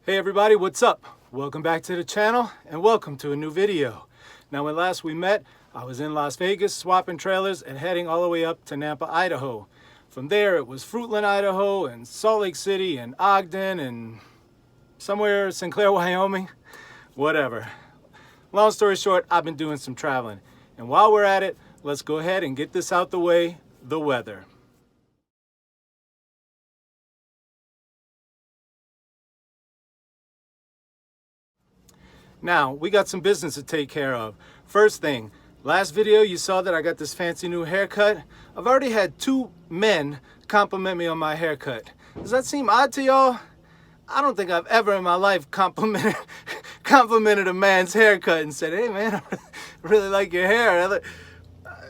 Hey everybody, what's up? Welcome back to the channel and welcome to a new video. Now when last we met, I was in Las Vegas swapping trailers and heading all the way up to Nampa, Idaho. From there it was Fruitland, Idaho and Salt Lake City and Ogden and somewhere Sinclair, Wyoming, whatever. Long story short, I've been doing some traveling. And while we're at it, let's go ahead and get this out the way, the weather. Now, we got some business to take care of. First thing, last video you saw that I got this fancy new haircut. I've already had 2 men compliment me on my haircut. Does that seem odd to y'all? I don't think I've ever in my life complimented a man's haircut and said, hey man, I really like your hair.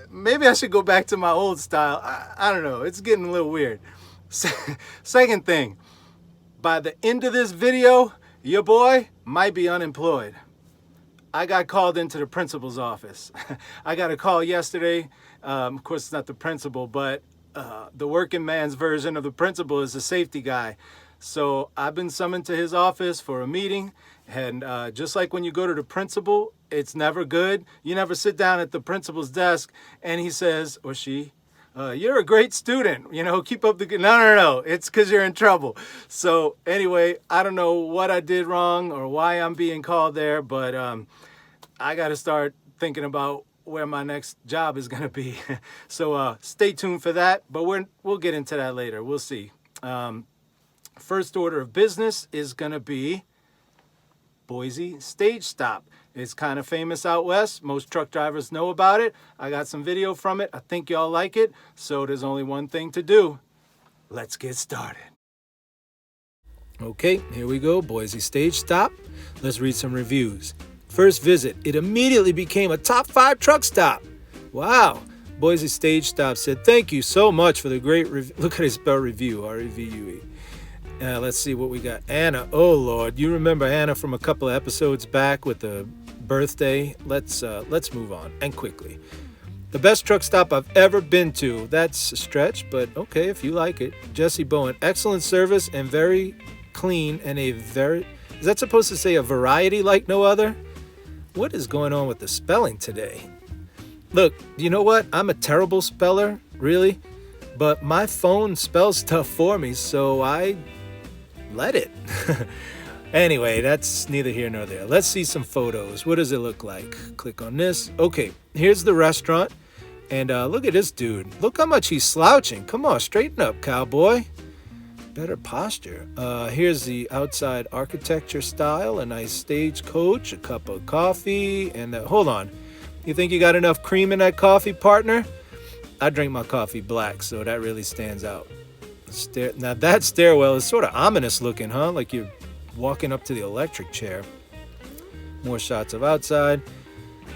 Maybe I should go back to my old style. I don't know, it's getting a little weird. Second thing, by the end of this video, your boy might be unemployed. I got called into the principal's office. I got a call yesterday. Of course, it's not the principal, but the working man's version of the principal is the safety guy. So I've been summoned to his office for a meeting. And just like when you go to the principal, it's never good. You never sit down at the principal's desk and he says, or she, you're a great student, you know, keep up the good. No, it's because you're in trouble. So anyway, I don't know what I did wrong or why I'm being called there, but I got to start thinking about where my next job is going to be. So stay tuned for that, but we'll get into that later. We'll see. First order of business is going to be Boise Stage Stop. It's kind of famous out west. Most truck drivers know about it. I got some video from it. I think y'all like it. So there's only one thing to do. Let's get started. Okay, here we go. Boise Stage Stop. Let's read some reviews. First visit, it immediately became a top 5 truck stop. Wow. Boise Stage Stop said, thank you so much for the great review. Look at his spell review, R-E-V-U-E. Let's see what we got. Anna, oh Lord, you remember Anna from a couple of episodes back with the birthday? Let's move on, and quickly. The best truck stop I've ever been to. That's a stretch, but okay, if you like it. Jesse Bowen, excellent service and very clean and is that supposed to say a variety like no other? What is going on with the spelling today? Look, you know what? I'm a terrible speller, really, but my phone spells stuff for me, so I let it. Anyway, that's neither here nor there. Let's see some photos. What does it look like? Click on this. Okay, here's the restaurant. And look at this dude. Look how much he's slouching. Come on, straighten up, cowboy. Better posture. Here's the outside architecture style. A nice stagecoach, a cup of coffee, and hold on. You think you got enough cream in that coffee, partner? I drink my coffee black, so that really stands out. Now that stairwell is sort of ominous looking, huh? Like you're walking up to the electric chair. More shots of outside.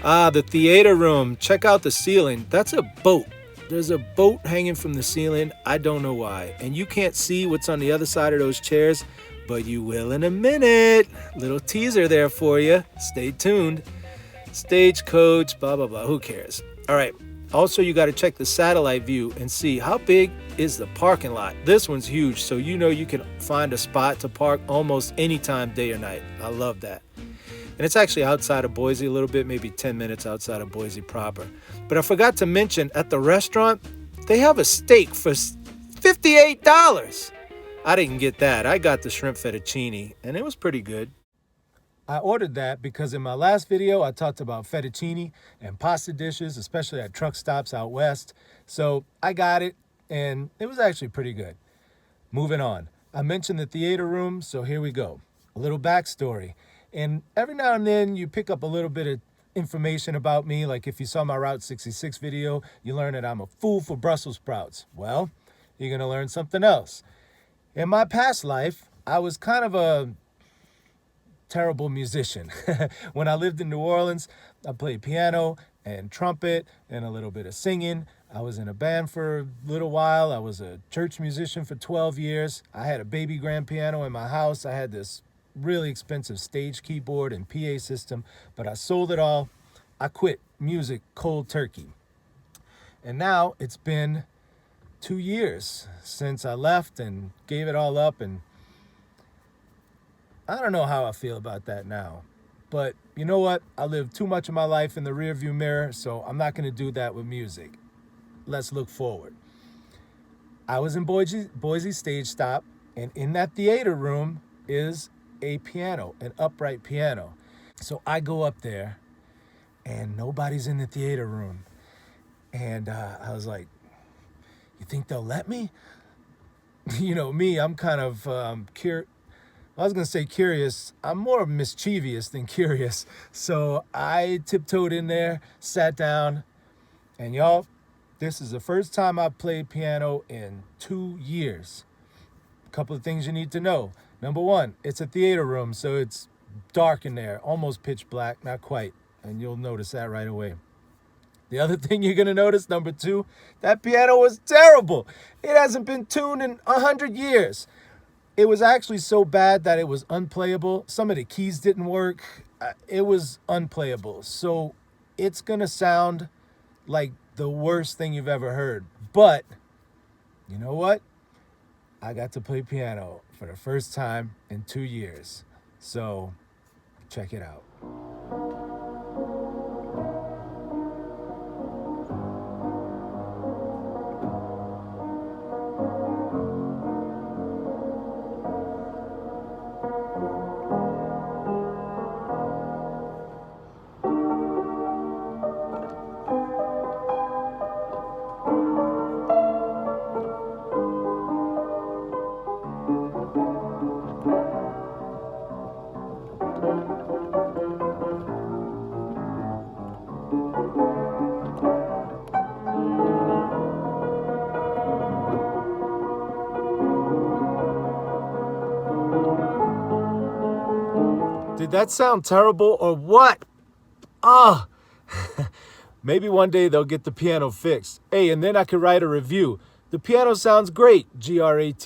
The theater room. Check out the ceiling. That's a boat. There's a boat hanging from the ceiling. I don't know why. And you can't see what's on the other side of those chairs, but you will in a minute. Little teaser there for you. Stay tuned. Stagecoach, blah, blah, blah. Who cares? All right. Also, you got to check the satellite view and see how big is the parking lot. This one's huge, so you know you can find a spot to park almost anytime, day or night. I love that. And it's actually outside of Boise a little bit, maybe 10 minutes outside of Boise proper. But I forgot to mention, at the restaurant, they have a steak for $58. I didn't get that. I got the shrimp fettuccine, and it was pretty good. I ordered that because in my last video, I talked about fettuccine and pasta dishes, especially at truck stops out west. So I got it, and it was actually pretty good. Moving on. I mentioned the theater room, so here we go. A little backstory. And every now and then, you pick up a little bit of information about me. Like if you saw my Route 66 video, you learn that I'm a fool for Brussels sprouts. Well, you're going to learn something else. In my past life, I was kind of a terrible musician. When I lived in New Orleans, I played piano and trumpet and a little bit of singing. I was in a band for a little while. I was a church musician for 12 years. I had a baby grand piano in my house. I had this really expensive stage keyboard and PA system, but I sold it all. I quit music cold turkey. And now it's been 2 years since I left and gave it all up, and I don't know how I feel about that now. But you know what? I lived too much of my life in the rearview mirror, so I'm not going to do that with music. Let's look forward. I was in Boise Stage Stop, and in that theater room is a piano, an upright piano. So I go up there, and nobody's in the theater room. And I was like, you think they'll let me? You know, me, I'm kind of I was going to say curious. I'm more mischievous than curious. So I tiptoed in there, sat down, and y'all, this is the first time I've played piano in 2 years. A couple of things you need to know. Number one, it's a theater room, so it's dark in there, almost pitch black, not quite, and you'll notice that right away. The other thing you're going to notice, number two, that piano was terrible. It hasn't been tuned in 100 years. It was actually so bad that it was unplayable. Some of the keys didn't work. It was unplayable. So it's going to sound like the worst thing you've ever heard. But you know what? I got to play piano for the first time in 2 years. So check it out. Did that sound terrible or what? Ah, maybe one day they'll get the piano fixed. Hey, and then I could write a review. The piano sounds great, Grate.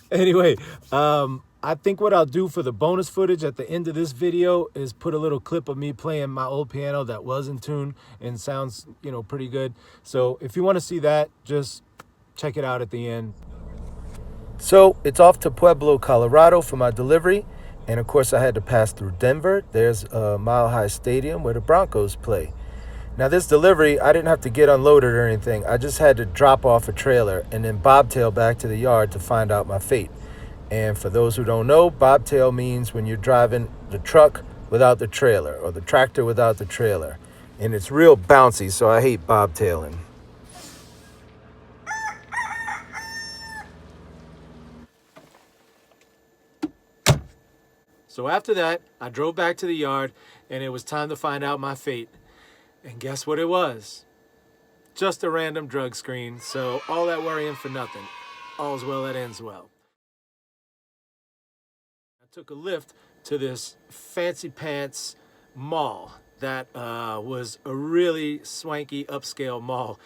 Anyway, I think what I'll do for the bonus footage at the end of this video is put a little clip of me playing my old piano that was in tune and sounds, pretty good. So if you want to see that, just check it out at the end. So it's off to Pueblo, Colorado for my delivery. And of course I had to pass through Denver. There's a Mile High Stadium where the Broncos play. Now this delivery, I didn't have to get unloaded or anything. I just had to drop off a trailer and then bobtail back to the yard to find out my fate. And for those who don't know, bobtail means when you're driving the truck without the trailer or the tractor without the trailer. And it's real bouncy, so I hate bobtailing. So after that, I drove back to the yard, and it was time to find out my fate. And guess what it was? Just a random drug screen, so all that worrying for nothing. All's well that ends well. I took a lift to this fancy pants mall that was a really swanky upscale mall.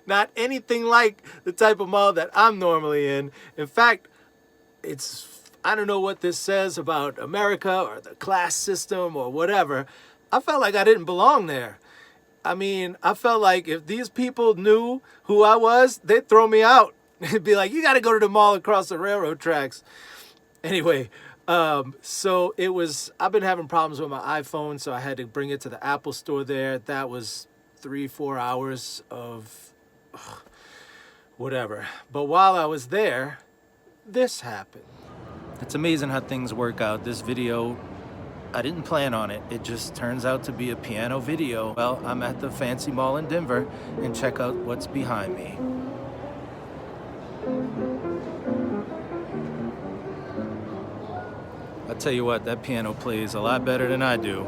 Not anything like the type of mall that I'm normally in. In fact, I don't know what this says about America or the class system or whatever. I felt like I didn't belong there. I mean, I felt like if these people knew who I was, they'd throw me out. They'd be like, you got to go to the mall across the railroad tracks. Anyway, so I've been having problems with my iPhone, so I had to bring it to the Apple store there. That was 3-4 hours of whatever. But while I was there, this happened. It's amazing how things work out. This video, I didn't plan on it. It just turns out to be a piano video. Well, I'm at the fancy mall in Denver, and check out what's behind me. I'll tell you what, that piano plays a lot better than I do.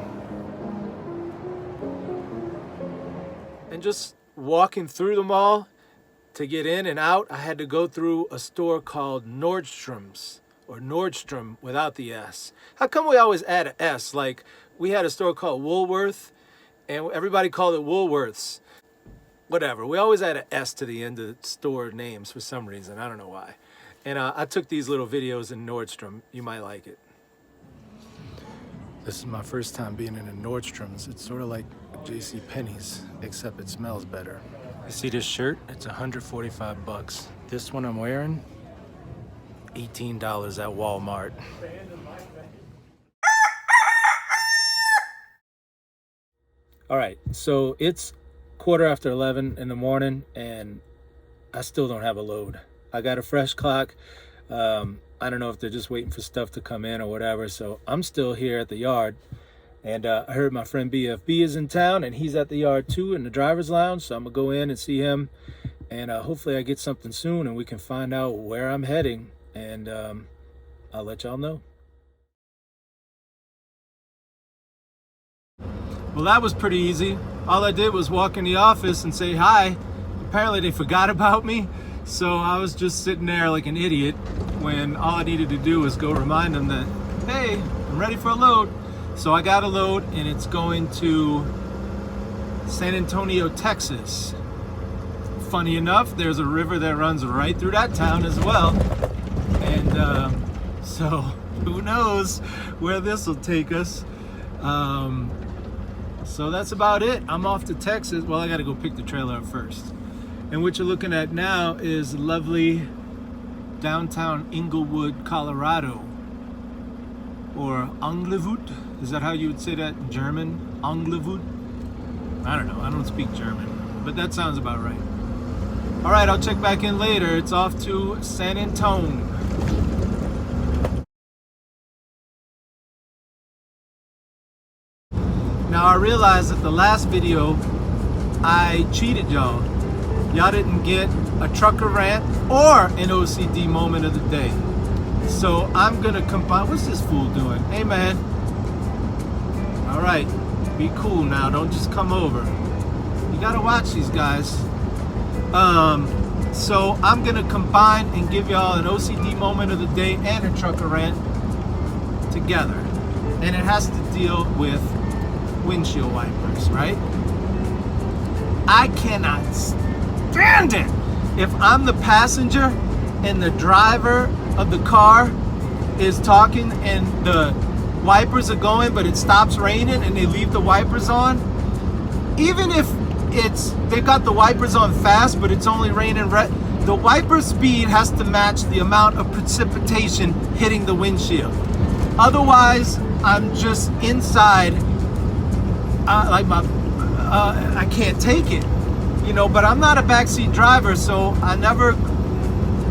And just walking through the mall, to get in and out, I had to go through a store called Nordstrom's. Or Nordstrom without the S. How come we always add an S? Like, we had a store called Woolworth, and everybody called it Woolworths. Whatever. We always add an S to the end of store names for some reason. I don't know why. And I took these little videos in Nordstrom. You might like it. This is my first time being in a Nordstrom's. It's sort of like J.C. Penney's, except it smells better. You see this shirt? It's $145. This one I'm wearing, $18 at Walmart. All right, so it's 11:15 in the morning and I still don't have a load. I got a fresh clock. I don't know if they're just waiting for stuff to come in or whatever. So I'm still here at the yard. And I heard my friend BFB is in town and he's at the yard too in the driver's lounge. So I'm gonna go in and see him. And hopefully I get something soon and we can find out where I'm heading. And I'll let y'all know. Well, that was pretty easy. All I did was walk in the office and say hi. Apparently they forgot about me. So I was just sitting there like an idiot when all I needed to do was go remind them that, hey, I'm ready for a load. So I got a load and it's going to San Antonio, Texas. Funny enough, there's a river that runs right through that town as well. And so who knows where this will take us. So that's about it. I'm off to Texas. Well, I got to go pick the trailer up first. And what you're looking at now is lovely downtown Inglewood, Colorado. Or Anglewood. Is that how you would say that in German? Anglewood? I don't know. I don't speak German. But that sounds about right. All right, I'll check back in later. It's off to San Antonio. Now I realized that the last video I cheated y'all. Y'all didn't get a trucker rant or an OCD moment of the day. So I'm gonna combine. What's this fool doing? Hey man. All right, be cool now. Don't just come over. You gotta watch these guys. So I'm gonna combine and give y'all an OCD moment of the day and a trucker rant together. And it has to deal with windshield wipers, right? I cannot stand it if I'm the passenger and the driver of the car is talking and the wipers are going but it stops raining and they leave the wipers on. Even if they got the wipers on fast but it's only raining, the wiper speed has to match the amount of precipitation hitting the windshield. Otherwise I'm just inside I can't take it, you know. But I'm not a backseat driver, so I never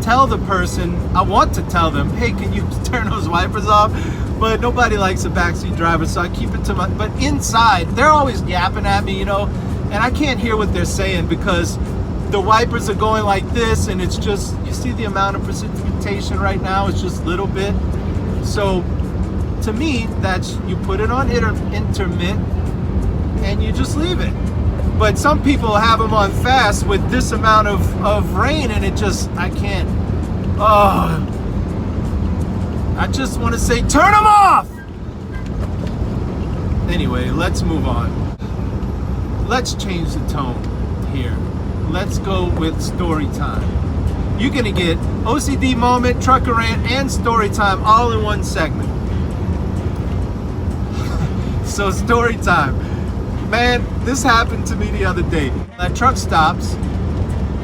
tell the person. I want to tell them, hey, can you turn those wipers off? But nobody likes a backseat driver, so I keep it to my. But inside, they're always yapping at me, you know, and I can't hear what they're saying because the wipers are going like this, and it's just, you see the amount of precipitation right now. It's just a little bit. So to me, that's, you put it on intermit. And you just leave it. But some people have them on fast with this amount of rain and it just, I can't. Oh, I just want to say, turn them off! Anyway, let's move on. Let's change the tone here. Let's go with story time. You're gonna get OCD moment, trucker rant, and story time all in one segment. So story time. Man, this happened to me the other day. At truck stops,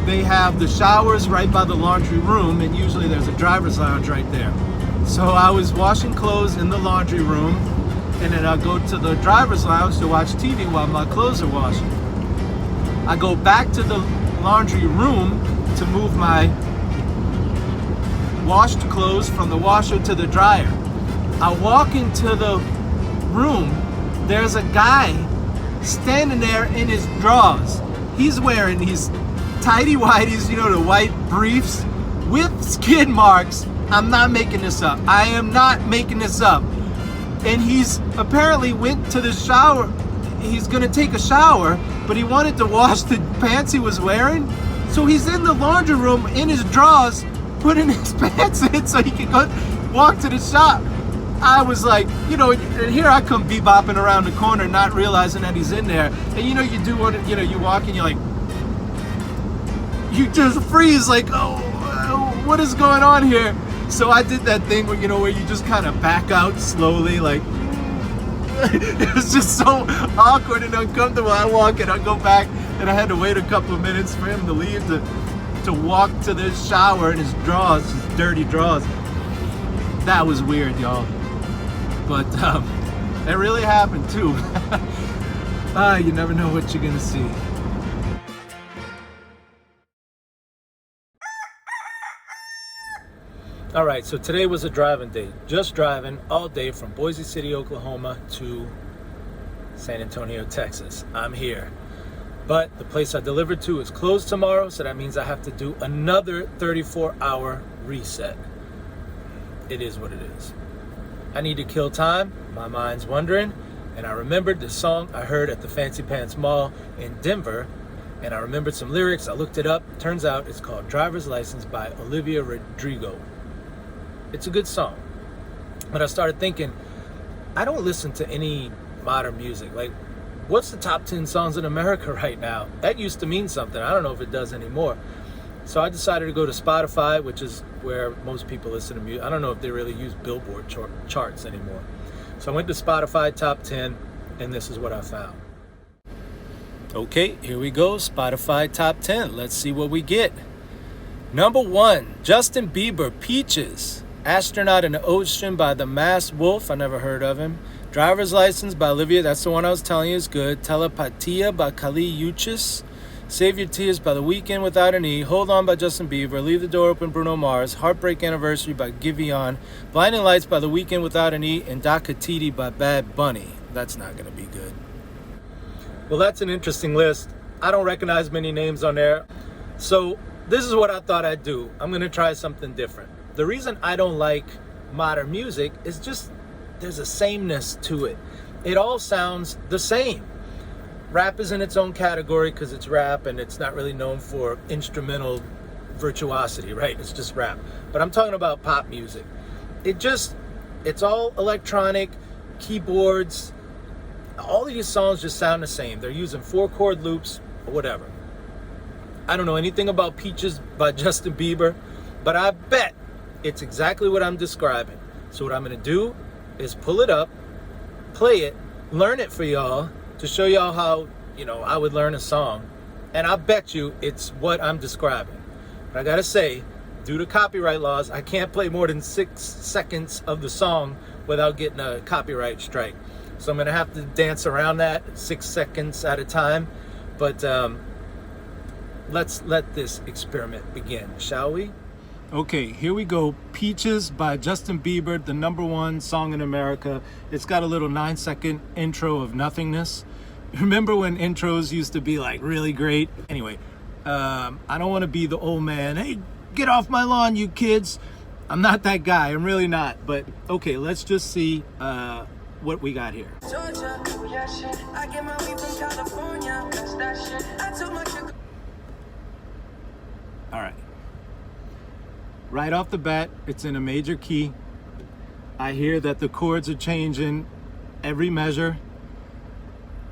they have the showers right by the laundry room, and usually there's a driver's lounge right there. So I was washing clothes in the laundry room, and then I go to the driver's lounge to watch TV while my clothes are washing. I go back to the laundry room to move my washed clothes from the washer to the dryer. I walk into the room, there's a guy standing there in his drawers. He's wearing these tighty whities, you know, the white briefs with skid marks. I'm not making this up. I am not making this up. And he's apparently went to the shower. He's gonna take a shower, but he wanted to wash the pants he was wearing. So he's in the laundry room in his drawers, putting his pants in so he can go walk to the shop. I was like, you know, and here I come bebopping around the corner, not realizing that he's in there. And you know, you do what, you know, you walk and you're like, you just freeze, like, oh, what is going on here? So I did that thing where, you know, where you just kind of back out slowly, like, it was just so awkward and uncomfortable. I walk and I go back, and I had to wait a couple of minutes for him to leave to walk to the shower in his drawers, his dirty drawers. That was weird, y'all. But it really happened too. You never know what you're gonna see. All right, so today was a driving day. Just driving all day from Boise City, Oklahoma to San Antonio, Texas. I'm here. But the place I delivered to is closed tomorrow, so that means I have to do another 34-hour reset. It is what it is. I need to kill time, my mind's wandering, and I remembered the song I heard at the Fancy Pants Mall in Denver, and I remembered some lyrics. I looked it up. Turns out it's called Driver's License by Olivia Rodrigo. It's a good song. But I started thinking, I don't listen to any modern music. Like, what's the top 10 songs in America right now? That used to mean something. I don't know if it does anymore. So I decided to go to Spotify, which is where most people listen to music. I don't know if they really use Billboard charts anymore. So I went to Spotify top 10, and this is what I found. Okay, here we go. Spotify top 10. Let's see what we get. Number 1, Justin Bieber, Peaches. Astronaut in the Ocean by the Masked Wolf. I never heard of him. Driver's License by Olivia. That's the one I was telling you is good. Telepatia by Kali Uchis. Save Your Tears by The Weeknd Without an E. Hold On by Justin Bieber. Leave the Door Open, Bruno Mars. Heartbreak Anniversary by Giveon. Blinding Lights by The Weeknd Without an E. And Dakatiti by Bad Bunny. That's not going to be good. Well, that's an interesting list. I don't recognize many names on there. So this is what I thought I'd do. I'm going to try something different. The reason I don't like modern music is just there's a sameness to it. It all sounds the same. Rap is in its own category because it's rap and it's not really known for instrumental virtuosity, right? It's just rap. But I'm talking about pop music. It's all electronic, keyboards. All of these songs just sound the same. They're using 4-chord loops or whatever. I don't know anything about Peaches by Justin Bieber, but I bet it's exactly what I'm describing. So what I'm going to do is pull it up, play it, learn it for y'all to show y'all how, I would learn a song. And I bet you it's what I'm describing. But I got to say, due to copyright laws, I can't play more than 6 seconds of the song without getting a copyright strike. So I'm going to have to dance around that 6 seconds at a time. But let's let this experiment begin, shall we? Okay, here we go. Peaches by Justin Bieber, the #1 song in America. It's got a little 9-second intro of nothingness. Remember when intros used to be like really great? Anyway, I don't want to be the old man. Hey, get off my lawn, you kids. I'm not that guy. I'm really not. But okay, let's just see what we got here. All right. Right off the bat, it's in a major key. I hear that the chords are changing every measure.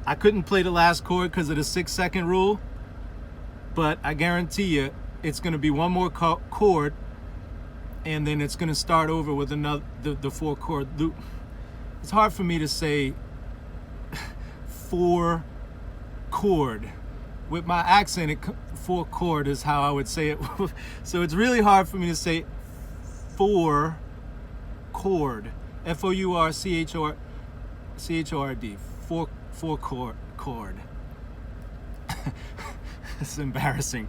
I couldn't play the last chord because of the 6-second rule, but I guarantee you it's going to be one more chord, and then it's going to start over with another the 4-chord loop. It's hard for me to say 4-chord. With my accent, 4-chord is how I would say it. So it's really hard for me to say 4-chord. Fourchord. 4-chord. It's embarrassing.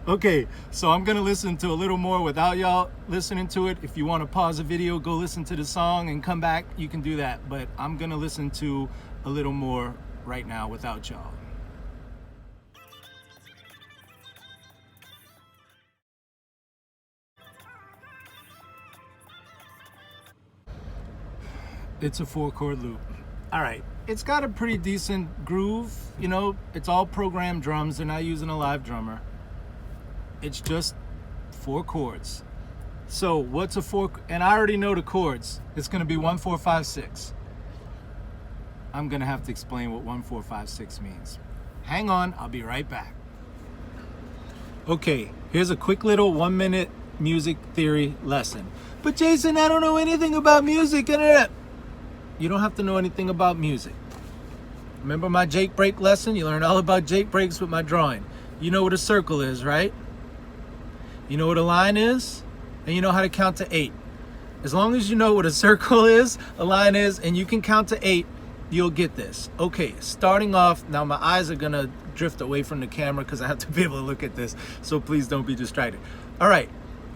Okay, so I'm gonna listen to a little more without y'all listening to it. If you want to pause the video, go listen to the song and come back, you can do that. But I'm gonna listen to a little more right now without y'all. It's a 4-chord loop. All right, it's got a pretty decent groove. It's all programmed drums. They're not using a live drummer. It's just 4 chords. So what's a 4? And I already know the chords. It's gonna be 1, 4, 5, 6. I'm gonna have to explain what 1, 4, 5, 6 means. Hang on, I'll be right back. Okay, here's a quick little 1-minute music theory lesson. But Jason, I don't know anything about music. You don't have to know anything about music. Remember my Jake break lesson? You learned all about Jake breaks with my drawing. You know what a circle is, right? You know what a line is? And you know how to count to 8. As long as you know what a circle is, a line is, and you can count to 8, you'll get this. Okay, starting off, now my eyes are gonna drift away from the camera because I have to be able to look at this, so please don't be distracted. All right,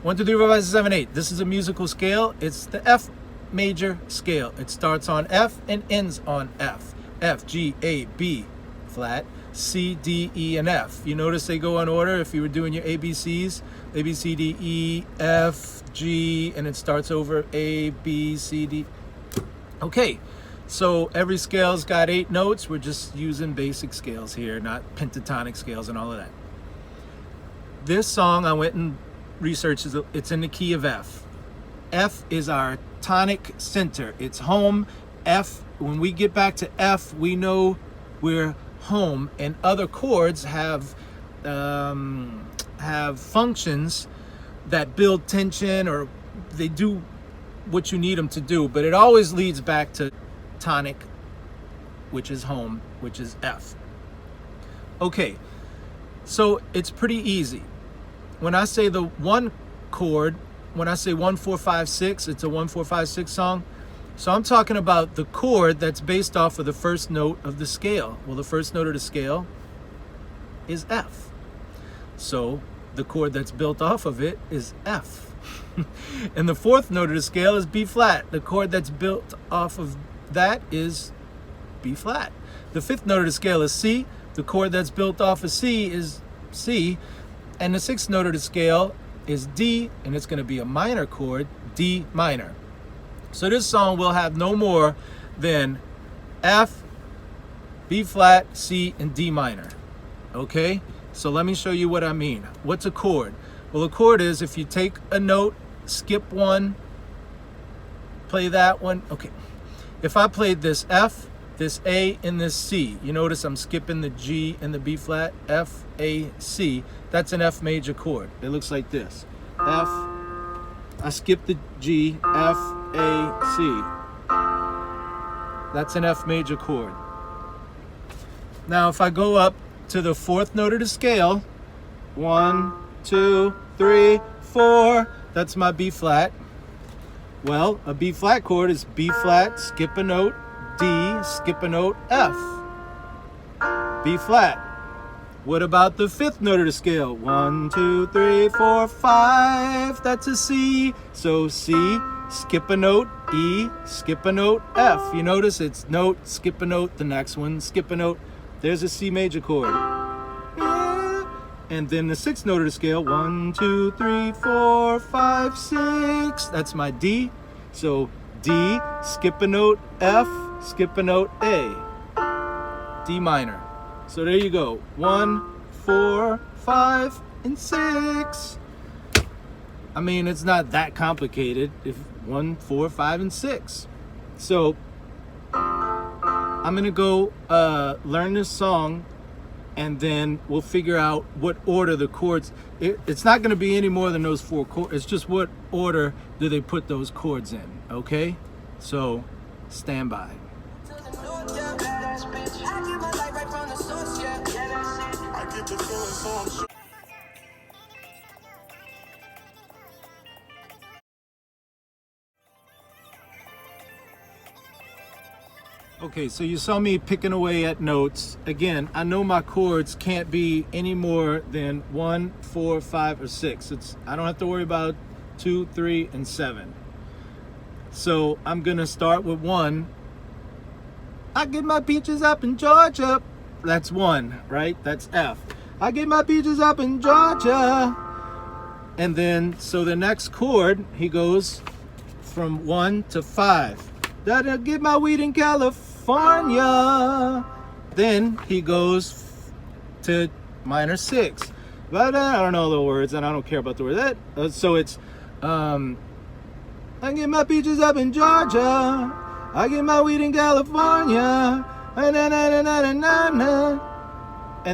1, 2, 3, 4, 5, 6, 7, 8. This is a musical scale. It's the F major scale. It starts on F and ends on F. F, G, A, B, flat, C, D, E, and F. You notice they go in order if you were doing your ABCs. A, B, C, D, E, F, G, and it starts over A, B, C, D. Okay, so every scale's got 8 notes. We're just using basic scales here, not pentatonic scales and all of that. This song, I went and researched, it's in the key of F. F is our tonic center. It's home. F, when we get back to F, we know we're home, and other chords have functions that build tension, or they do what you need them to do, but it always leads back to tonic, which is home, which is F. Okay, so it's pretty easy. When I say the one chord, when I say 1, 4, 5, 6, it's a 1, 4, 5, 6 song. So I'm talking about the chord that's based off of the first note of the scale. Well, the first note of the scale is F. So the chord that's built off of it is F. And the fourth note of the scale is B flat. The chord that's built off of that is B flat. The fifth note of the scale is C. The chord that's built off of C is C. And the sixth note of the scale is D, and it's going to be a minor chord, D minor. So this song will have no more than F, B flat, C, and D minor. Okay? So let me show you what I mean. What's a chord? Well, a chord is if you take a note, skip one, play that one. Okay. If I played this F, this A, and this C, you notice I'm skipping the G and the B flat, F, A, C. That's an F major chord. It looks like this. F, I skip the G, F, A, C. That's an F major chord. Now if I go up to the fourth note of the scale, 1, 2, 3, 4, that's my B flat. Well, a B flat chord is B flat, skip a note, D, skip a note, F. B flat. What about the fifth note of the scale? 1, 2, 3, 4, 5. That's a C. So C, skip a note, E, skip a note, F. You notice it's note, skip a note, the next one, skip a note. There's a C major chord. And then the sixth note of the scale, 1, 2, 3, 4, 5, 6. That's my D. So D, skip a note, F, skip a note, A. D minor. So there you go. 1, 4, 5, and 6. I mean, it's not that complicated. If 1, 4, 5, and 6. So I'm gonna go learn this song, and then we'll figure out what order the chords. It's not gonna be any more than those 4 chords. It's just what order do they put those chords in. Okay? So stand by. Okay, so you saw me picking away at notes. Again, I know my chords can't be any more than 1, 4, 5, or 6. I don't have to worry about 2, 3, and 7. So I'm gonna start with 1. I get my peaches up in Georgia. That's 1, right? That's F. I get my peaches up in Georgia. And then, so the next chord, he goes from 1 to 5. That I get my weed in California. Then he goes to minor 6. But I don't know the words, and I don't care about the words. So it's, I get my peaches up in Georgia. I get my weed in California. And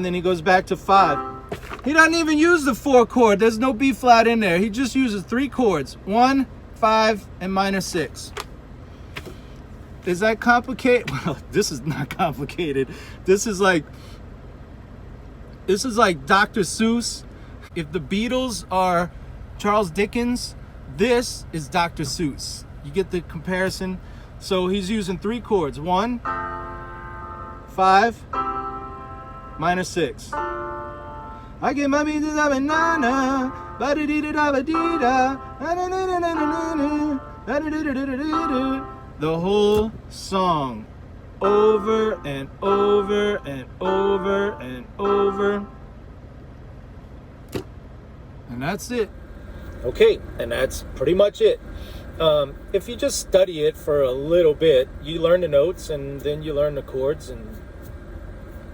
then he goes back to 5. He doesn't even use the 4 chord. There's no B flat in there. He just uses 3 chords. 1, 5, and minor 6. Is that complicated? Well, this is not complicated. This is like Dr. Seuss. If the Beatles are Charles Dickens, This is Dr. Seuss. You get the comparison. So he's using 3 chords. 1, 5, minor 6. I get my beats up and nana, ba da dee da ba dee da, the whole song, over and over and over and over, and that's it. Okay, and that's pretty much it. If you just study it for a little bit, you learn the notes and then you learn the chords, and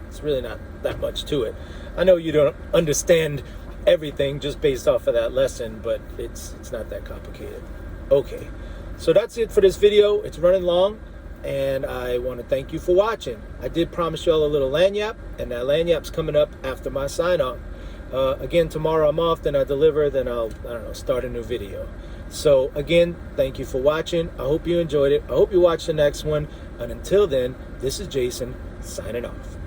it's really not that much to it. I know you don't understand everything just based off of that lesson, but it's not that complicated. Okay, so that's it for this video. It's running long, and I want to thank you for watching. I did promise y'all a little lanyap, and that lanyap's coming up after my sign-off. Again, tomorrow I'm off, then I deliver, then I'll, start a new video. So again, thank you for watching. I hope you enjoyed it. I hope you watch the next one. And until then, this is Jason signing off.